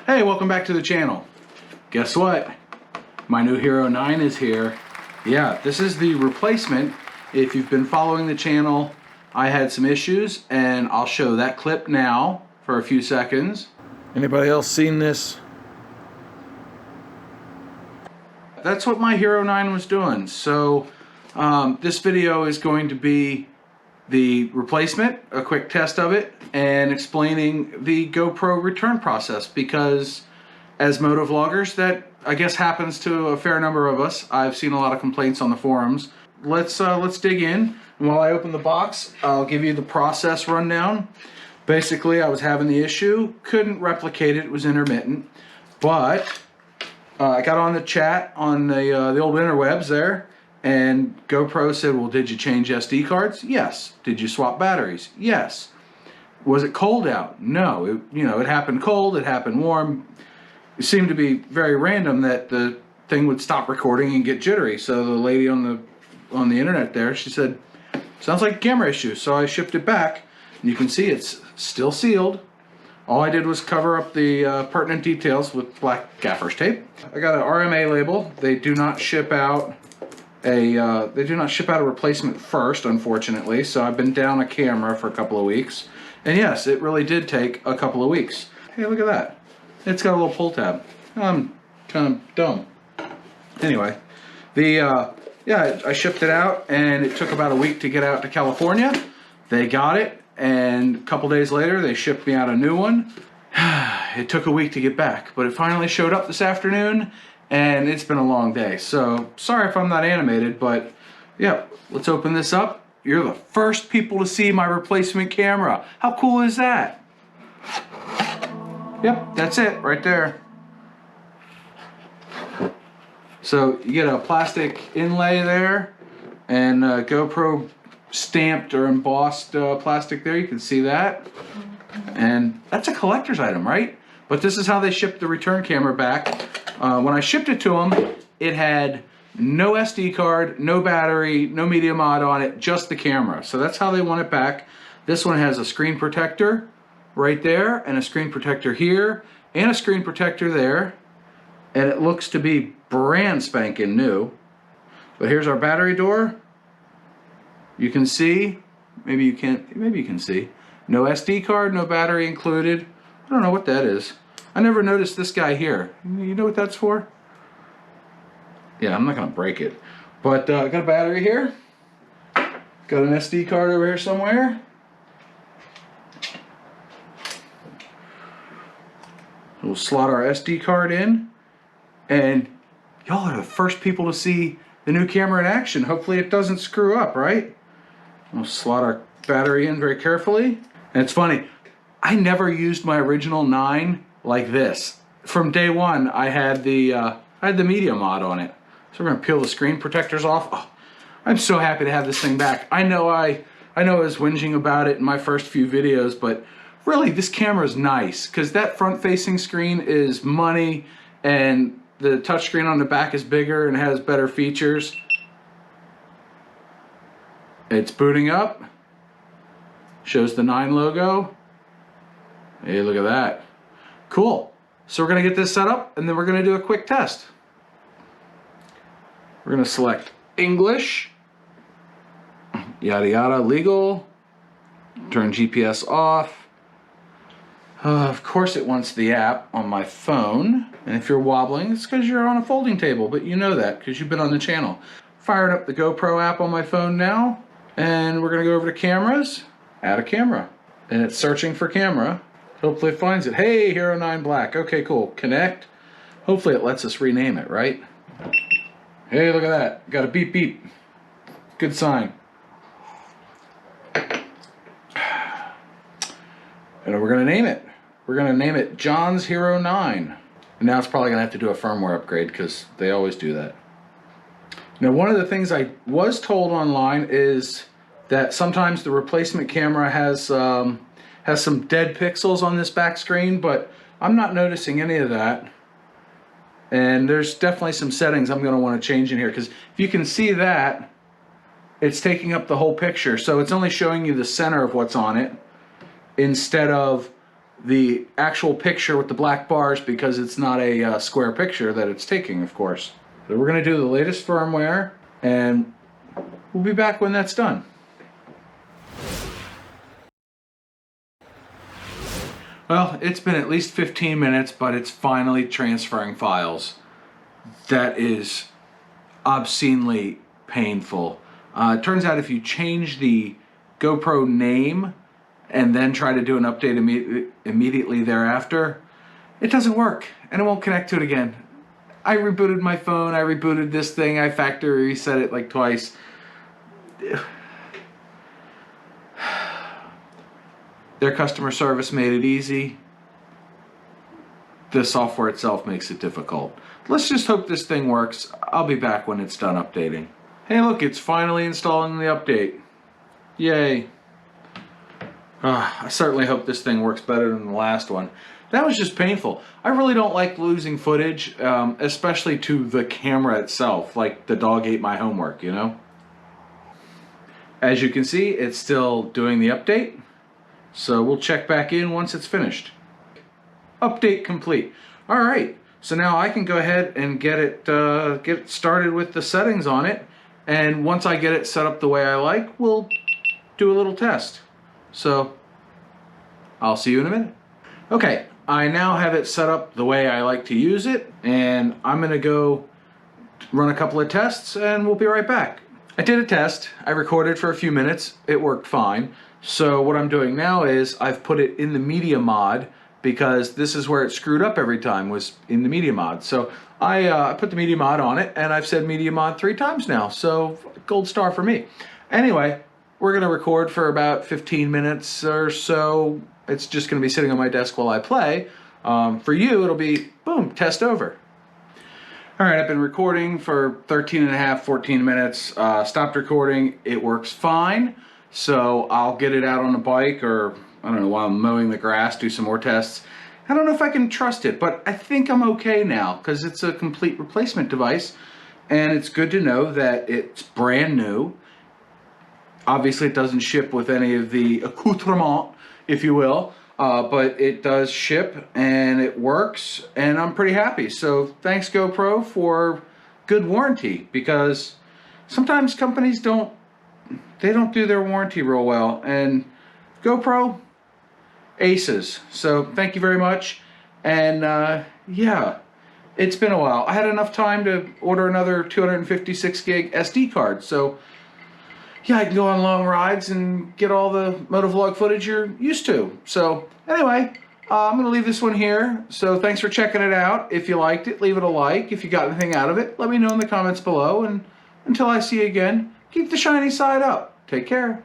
Hey, welcome back to the channel. Guess what? My new Hero 9 is here. Yeah, this is the replacement. If you've been following the channel, I had some issues, and I'll show that clip now for a few seconds. Anybody else seen this? That's what my Hero 9 was doing. So this video is going to be the replacement, a quick test of it, and explaining the GoPro return process, because as motovloggers, that I guess happens to a fair number of us. I've seen a lot of complaints on the forums. Let's dig in. And while I open the box, I'll give you the process rundown. Basically, I was having the issue, couldn't replicate it, it was intermittent, but I got on the chat on the old interwebs there, and GoPro said, well, did you change SD cards? Yes. Did you swap batteries? Yes. Was it cold out? No. It happened cold, it happened warm. It seemed to be very random that the thing would stop recording and get jittery. So the lady on the internet there, she said, sounds like a camera issue. So I shipped it back, and you can see it's still sealed. All I did was cover up the pertinent details with black gaffer's tape. I got an RMA label. They do not ship out a replacement first, unfortunately. So I've been down a camera for a couple of weeks, and yes, it really did take a couple of weeks. Hey, look at that! It's got a little pull tab. I'm kind of dumb. Anyway, I shipped it out, and it took about a week to get out to California. They got it, and a couple days later, they shipped me out a new one. It took a week to get back, but it finally showed up this afternoon, and it's been a long day. So sorry if I'm not animated, but yeah, let's open this up. You're the first people to see my replacement camera. How cool is that? Yep, that's it right there. So you get a plastic inlay there, and GoPro stamped or embossed plastic there. You can see that. And that's a collector's item, right? But this is how they shipped the return camera back. When I shipped it to them, it had no SD card, no battery, no media mod on it, just the camera. So that's how they want it back. This one has a screen protector right there, and a screen protector here, and a screen protector there. And it looks to be brand spanking new. But here's our battery door. You can see, maybe you can see, no SD card, no battery included. I don't know what that is. I never noticed this guy here. You know what that's for? Yeah, I'm not gonna break it. But I got a battery here. Got an SD card over here somewhere. We'll slot our SD card in, and y'all are the first people to see the new camera in action. Hopefully it doesn't screw up, right? We'll slot our battery in very carefully. And it's funny, I never used my original 9 like this. From day one, I had the media mod on it. So we're gonna peel the screen protectors off. Oh, I'm so happy to have this thing back. I know I was whinging about it in my first few videos, but really this camera is nice, because that front-facing screen is money, and the touchscreen on the back is bigger and has better features. It's booting up. Shows the 9 logo. Hey, look at that. Cool. So we're going to get this set up, and then we're going to do a quick test. We're going to select English. Yada yada, legal. Turn GPS off. Of course it wants the app on my phone. And if you're wobbling, it's because you're on a folding table, but you know that because you've been on the channel. Firing up the GoPro app on my phone now. And we're going to go over to cameras. Add a camera. And it's searching for camera. Hopefully it finds it. Hey, Hero 9 Black. Okay, cool. Connect. Hopefully it lets us rename it, right? Hey, look at that. Got a beep beep. Good sign. And we're going to name it. We're going to name it John's Hero 9. And now it's probably going to have to do a firmware upgrade, because they always do that. Now, one of the things I was told online is that sometimes the replacement camera has some dead pixels on this back screen, but I'm not noticing any of that. And there's definitely some settings I'm going to want to change in here, because if you can see that, it's taking up the whole picture. So it's only showing you the center of what's on it, instead of the actual picture with the black bars because it's not a square picture that it's taking, of course. So we're going to do the latest firmware, and we'll be back when that's done. Well, it's been at least 15 minutes, but it's finally transferring files. That is obscenely painful. It turns out if you change the GoPro name and then try to do an update immediately thereafter, it doesn't work and it won't connect to it again. I rebooted my phone, I rebooted this thing, I factory reset it like twice. Their customer service made it easy. The software itself makes it difficult. Let's just hope this thing works. I'll be back when it's done updating. Hey look, it's finally installing the update. Yay. I certainly hope this thing works better than the last one. That was just painful. I really don't like losing footage, especially to the camera itself, like the dog ate my homework, you know? As you can see, it's still doing the update, so we'll check back in once it's finished. Update complete. All right, so now I can go ahead and get it started with the settings on it, and once I get it set up the way I like, we'll do a little test. So I'll see you in a minute. Okay, I now have it set up the way I like to use it, and I'm gonna go run a couple of tests and we'll be right back. I did a test, I recorded for a few minutes, it worked fine. So what I'm doing now is I've put it in the media mod because this is where it screwed up every time, was in the media mod. So I put the media mod on it and I've said media mod 3 times now, so gold star for me. Anyway, we're gonna record for about 15 minutes or so. It's just gonna be sitting on my desk while I play. For you, it'll be, boom, test over. All right, I've been recording for 13 and a half, 14 minutes. Stopped recording, it works fine. So I'll get it out on a bike or, I don't know, while I'm mowing the grass, do some more tests. I don't know if I can trust it, but I think I'm okay now because it's a complete replacement device. And it's good to know that it's brand new. Obviously, it doesn't ship with any of the accoutrement, if you will, but it does ship and it works, and I'm pretty happy. So thanks GoPro for good warranty, because sometimes companies don't do their warranty real well, and GoPro, aces. So thank you very much, and yeah, it's been a while. I had enough time to order another 256 gig SD card, so yeah, I can go on long rides and get all the motovlog footage you're used to. So anyway, I'm going to leave this one here. So thanks for checking it out. If you liked it, leave it a like. If you got anything out of it, let me know in the comments below. And until I see you again, keep the shiny side up. Take care.